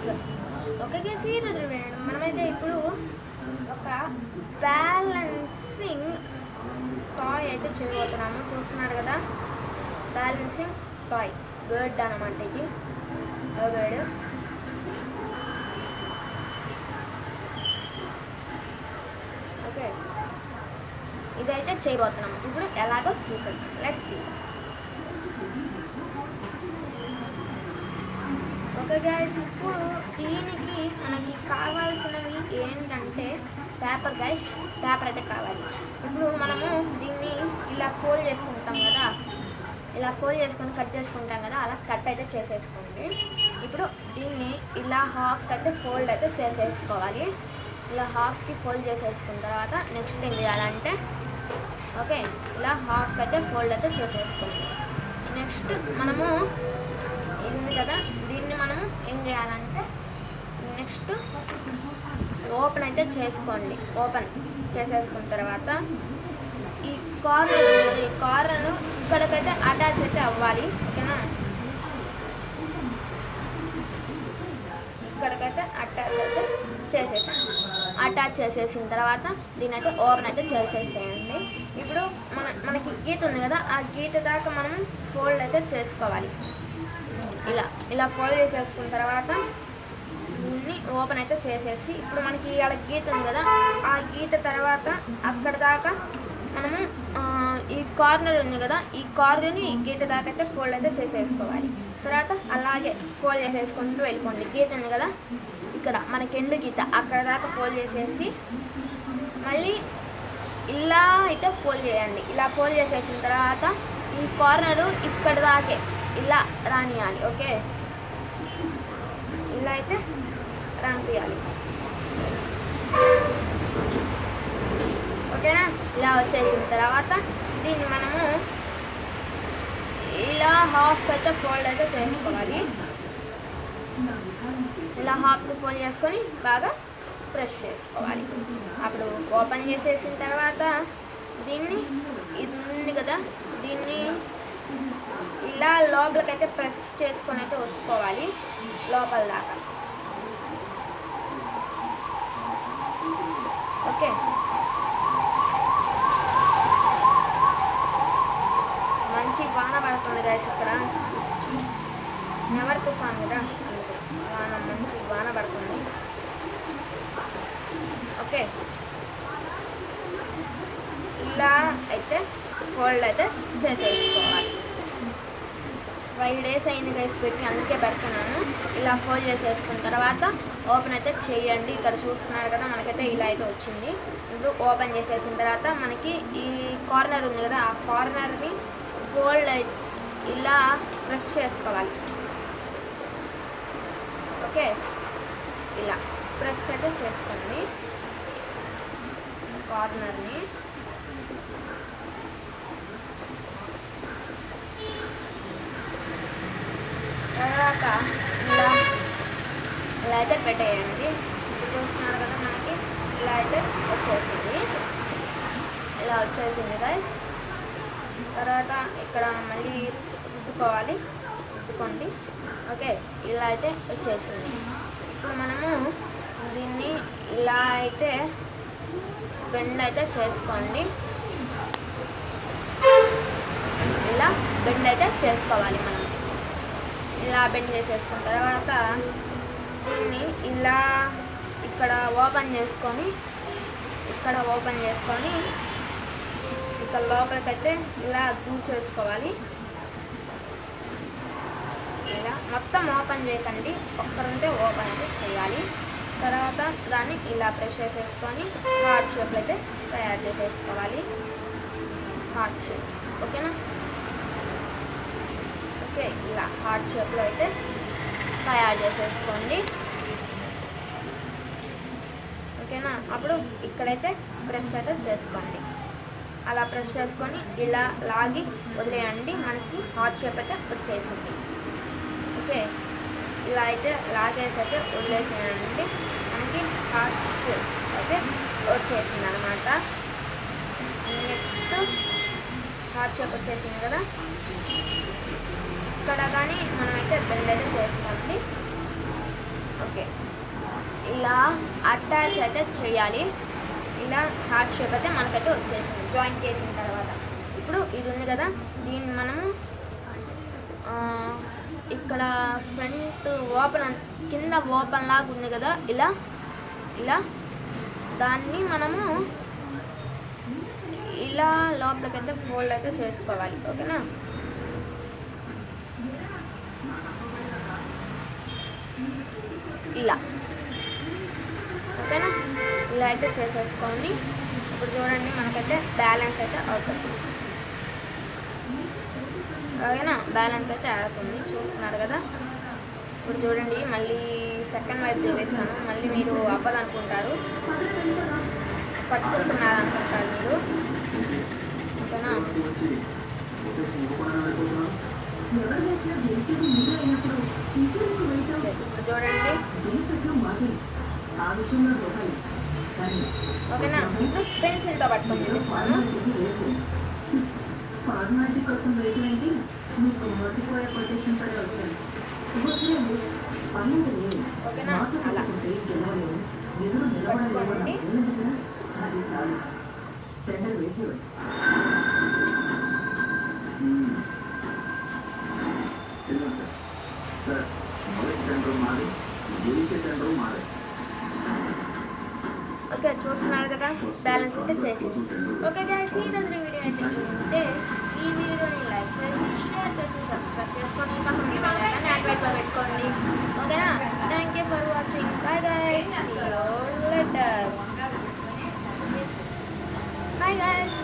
Okay guys, ఈరోజు మనమైతే ఇప్పుడు ఒక బ్యాలెన్సింగ్ టాయ్ అయితే చేయబోతున్నాము. చూస్తున్నారు కదా, బ్యాలెన్సింగ్ టాయ్ బర్డ్ అనమాట. ఇది బర్డ్. ఓకే, ఇదైతే చేయబోతున్నాము. ఇప్పుడు ఎలాగో చూసేద్దాం. Let's see. ఓకే గైస్, ఇప్పుడు దీనికి మనకి కావాల్సినవి ఏంటంటే పేపర్ గైస్. పేపర్ అయితే కావాలి. ఇప్పుడు మనము దీన్ని ఇలా ఫోల్డ్ చేసుకుంటాం కదా, ఇలా ఫోల్డ్ చేసుకొని కట్ చేసుకుంటాం కదా, అలా కట్ అయితే చేసేసుకోండి. ఇప్పుడు దీన్ని ఇలా హాఫ్కి అయితే ఫోల్డ్ అయితే చేసేసుకోవాలి. ఇలా హాఫ్కి ఫోల్డ్ చేసేసుకున్న తర్వాత నెక్స్ట్ ఏం చేయాలంటే, ఓకే, ఇలా హాఫ్కి అయితే ఫోల్డ్ అయితే చేసేసుకోండి. నెక్స్ట్ మనము ఉంది కదా, దీన్ని మనము ఏం చేయాలంటే నెక్స్ట్ ఓపెన్ అయితే చేసుకోండి. ఓపెన్ చేసేసుకున్న తర్వాత ఈ కార్నర్, ఈ కార్నర్ ఇక్కడికైతే అటాచ్ అయితే అవ్వాలి. ఓకేనా, ఇక్కడికైతే అటాచ్ అయితే చేసేసాను. అటాచ్ చేసేసిన తర్వాత దీని అయితే ఓపెన్ అయితే చేసేసేయండి. ఇప్పుడు మనకి గీత ఉంది కదా, ఆ గీత దాకా మనం ఫోల్డ్ అయితే చేసుకోవాలి. ఇలా ఫోల్డ్ చేసేసుకున్న తర్వాత దీన్ని ఓపెన్ అయితే చేసేసి, ఇప్పుడు మనకి ఇక్కడ గీత ఉంది కదా, ఆ గీత తర్వాత అక్కడ దాకా మనము ఈ కార్నర్ ఉంది కదా, ఈ కార్నర్ని ఈ గీత దాకా అయితే ఫోల్డ్ అయితే చేసేసుకోవాలి. తర్వాత అలాగే ఫోల్డ్ చేసేసుకుంటూ వెళ్ళిపోండి. గీత ఉంది కదా, ఇక్కడ మనకి ఎండు గీత, అక్కడ దాకా ఫోల్డ్ చేసేసి మళ్ళీ ఇలా అయితే ఫోల్డ్ చేయండి. ఇలా ఫోల్డ్ చేసేసిన తర్వాత ఈ కార్నరు ఇక్కడ దాకే ఇలా రానియాలి. ఓకే, ఇలా అయితే రానియాలి. ఓకేనా, ఇలా వచ్చేసిన తర్వాత దీన్ని మనము ఇలా హాఫ్ అయితే ఫోల్డ్ అయితే చేసుకోవాలి. ఇలా హాఫ్కి ఫోల్డ్ చేసుకొని బాగా ప్రెస్ చేసుకోవాలి. అప్పుడు ఓపెన్ చేసేసిన తర్వాత దీన్ని, ఇది ఉంది కదా, దీన్ని ఇలా లోపలికైతే ప్రెస్ చేసుకొని అయితే వచ్చుకోవాలి లోపల దాకా. ఓకే, మంచి వాన పడుతుంది గైస్. ఇక్కడ నెవర్ తుఫాన్ కదా, వాన, మంచి వాన పడుతుంది. ఓకే, ఇలా అయితే ఫోల్డ్ అయితే చేసేసుకోవాలి. 5 days అయింది గైస్ పెట్టి, అందుకే పెడుతున్నాను. ఇలా ఫోల్డ్ చేసేసుకున్న తర్వాత ఓపెన్ అయితే చేయండి. ఇక్కడ చూస్తున్నారు కదా, మనకైతే ఇలా అయితే వచ్చింది. ఇప్పుడు ఓపెన్ చేసేసిన తర్వాత మనకి ఈ కార్నర్ ఉంది కదా, ఆ కార్నర్ని ఫోల్డ్ ఇలా ప్రెస్ చేసుకోవాలి. ఓకే, ఇలా ప్రెస్ అయితే చేసుకోండి కార్నర్ని. తర్వాత ఇలా అయితే పెట్టేయండి. చూస్తున్నారు కదా, మనకి ఇలా అయితే వచ్చేసింది. ఇలా వచ్చేసింది గైస్. తర్వాత ఇక్కడ మళ్ళీ రుద్దుకోండి. ఓకే, ఇలా అయితే వచ్చేసింది. ఇప్పుడు మనము దీన్ని ఇలా అయితే బెండ్ అయితే చేసుకోండి. ఇలా బెండ్ అయితే చేసుకోవాలి. మనం ఇలా బెండ్ చేసేసుకున్న తర్వాత దీన్ని ఇలా ఇక్కడ ఓపెన్ చేసుకొని, ఇక్కడ లోపలికైతే ఇలా చేసుకోవాలి. ఇలా మొత్తం ఓపెన్ చేయకండి, ఒక్కరుంటే ఓపెన్ అయితే చేయాలి. తర్వాత దాన్ని ఇలా ప్రెస్ చేసేసుకొని హార్ట్ షేప్లో అయితే తయారు చేసేసుకోవాలి. Heart shape. ఓకేనా, ఓకే, ఇలా హార్ట్ షేప్లో అయితే తయారు చేసేసుకోండి. ఓకేనా, అప్పుడు ఇక్కడైతే ప్రెస్ అయితే చేసుకోండి. అలా ప్రెస్ చేసుకొని ఇలా లాగి వదిలేయండి. మనకి హార్ట్ షేప్ అయితే వచ్చేసింది. ఓకే, ఇలా అయితే లాగేసి అయితే వదిలేసేయండి. మనకి హార్ట్ షేప్ అయితే వచ్చేసింది అనమాట. నెక్స్ట్ హార్ట్ షేప్ వచ్చేసింది కదా, ఇక్కడ కానీ మనమైతే బెండ్ అయితే చేసుకోండి. ఓకే, ఇలా అటాచ్ అయితే చేయాలి. ఇలా హార్ట్ షేప్ అయితే మనకైతే వచ్చేసింది జాయింట్ చేసిన తర్వాత. ఇప్పుడు ఇది ఉంది కదా, దీన్ని మనము ఇక్కడ ఫ్రంట్ ఓపెన్ కింద ఓపెన్ లాగా ఉంది కదా, ఇలా ఇలా దాన్ని మనము ఇలా లోపలికైతే ఫోల్డ్ అయితే చేసుకోవాలి. ఓకేనా? ఇలా ఓకేనా? ఇలా అయితే చేసేసుకోండి. ఇప్పుడు చూడండి మనకైతే బ్యాలెన్స్ అయితే అవుతుంది. ఓకేనా? బ్యాలెన్స్ అయితే అవుతుంది, చూస్తున్నారు కదా. ఇప్పుడు చూడండి మళ్ళీ సెకండ్ వైపు చూపిస్తాను. మళ్ళీ మీరు అవ్వదనుకుంటారు, పట్టుకుంటున్నారు అనుకుంటారు మీరు. ఓకేనా? ఇప్పుడు చూడండి. ఓకేనా? ఇప్పుడు పెన్సిల్తో పట్టుకొని చూపిస్తాను. ఓకేనా? అలా పట్టుకోండి. ఓకే, చూస్తున్నారు కదా, బ్యాలెన్స్ అయితే చేసింది. ఓకే గైస్, ఈ రోజు వీడియో అయితే ఉంటే ఈ వీడియోని లైక్ చేసి షేర్ చేసి సబ్స్క్రైబ్ చేసుకోండి. పక్కన మీ బెల్ ఐకాన్ యాక్టివేట్లో పెట్టుకోండి. ఓకేనా? Thank you for watching. Bye guys, see you later. Bye guys.